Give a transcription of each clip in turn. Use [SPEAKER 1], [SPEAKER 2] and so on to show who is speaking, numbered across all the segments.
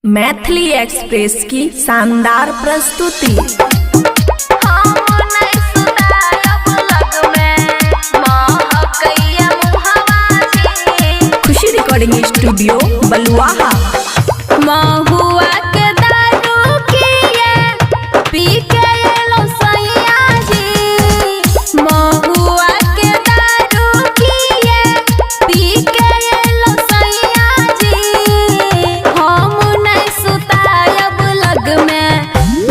[SPEAKER 1] Maithili express की शानदार प्रस्तुति। खुशी रिकॉर्डिंग स्टूडियो बलुआहा।
[SPEAKER 2] महुआ के दारू किए पी के लो सैया जी, महुआ के दारू किए पी के लो सैया जी, हम नहीं सुतायब लग में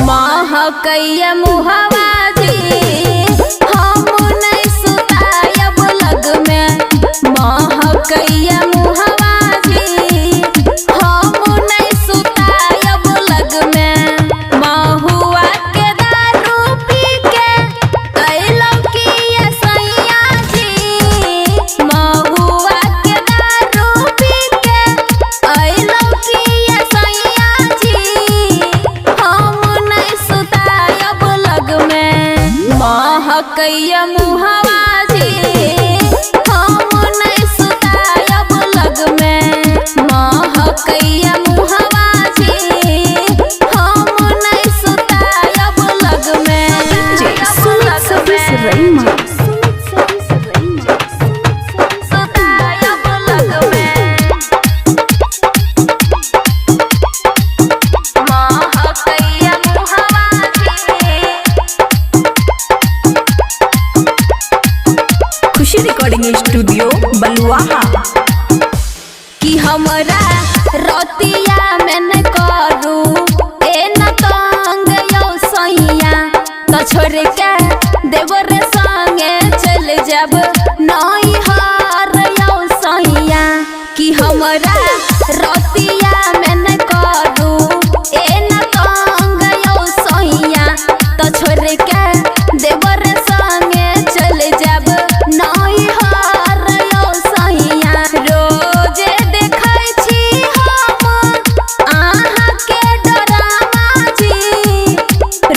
[SPEAKER 2] महकैया मुहवा जी, हम नहीं सुतायब लग में महकैया मुहवा जी, हम नहीं सुतायब लग में। महुआ के दारू पी के कैलो किए सैया जी, महुआ के दारू पी के कैलो किए सैया जी, हम नहीं सुतायब लग में महकैया मुहवा जी, हम नहीं सुतायब लग में महकैया मुहवा जी, हम नहीं सुतायब लग में। सुतायब लग में महकैया मुहवा जी।
[SPEAKER 1] खुशी रिकॉर्डिंग स्टूडियो बलुआहा।
[SPEAKER 2] कि हमरा रतिया में न करू ए न तंग यो सैया, तो छोड़ के देवर संगे चल जब नई हार यो सैया। कि हमरा रतिया में न करू ए न तंग यो सैया, तो छोड़ के देवर संगे चल जब नई हार यो सैया। रोज देखै छी हम आहाँ के डरामा जी,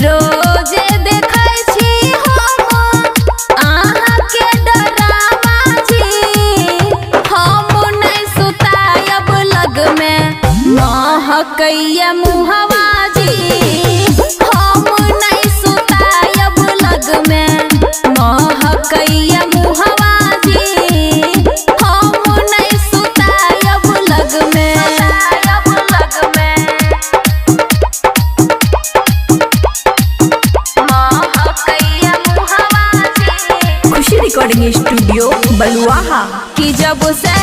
[SPEAKER 2] रोज देखै छी हम आहाँ के डरामा जी, हम नहीं सुतायब लग में महकैया मुहवा जी, हम नहीं सुतायब लग में महकैया मुहवा जी, हम नहीं सुतायब लग में महकैया मुहवा जी।
[SPEAKER 1] खुशी रिकॉर्डिंग स्टूडियो बलुआहा।
[SPEAKER 2] कि जब से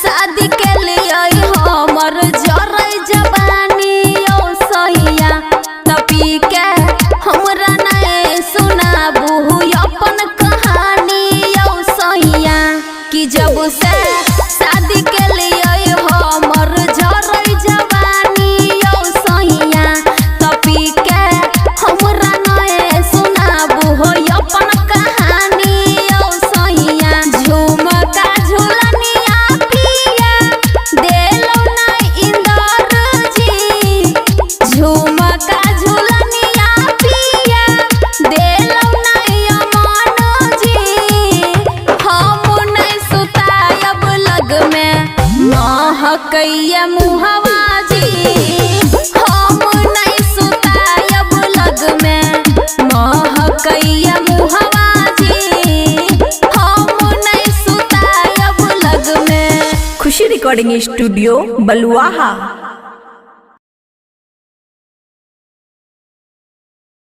[SPEAKER 2] शादी के लिए हमर जरै जवानी ओ सैया, तपी के हमरा नहीं सुनाबू अपन कहानी ओ सैया। कि जब से शादी के लिए हमर जरै जवानी ओ सैया, तपी के हमरा नहीं सुनाबू अपन कहानी ओ सैया। झुमका झुलनिया पिया देलो नहीं इंदर जी, झुमका झुलनिया पिया देलो नहीं अमन जी, हम नहीं सुतायब लग में महकैया मुहवा जी, हम नहीं सुतायब लग में महकैया मुहवा जी, हम नहीं सुतायब लग में।
[SPEAKER 1] खुशी रिकॉर्डिंग स्टूडियो बलुआहा।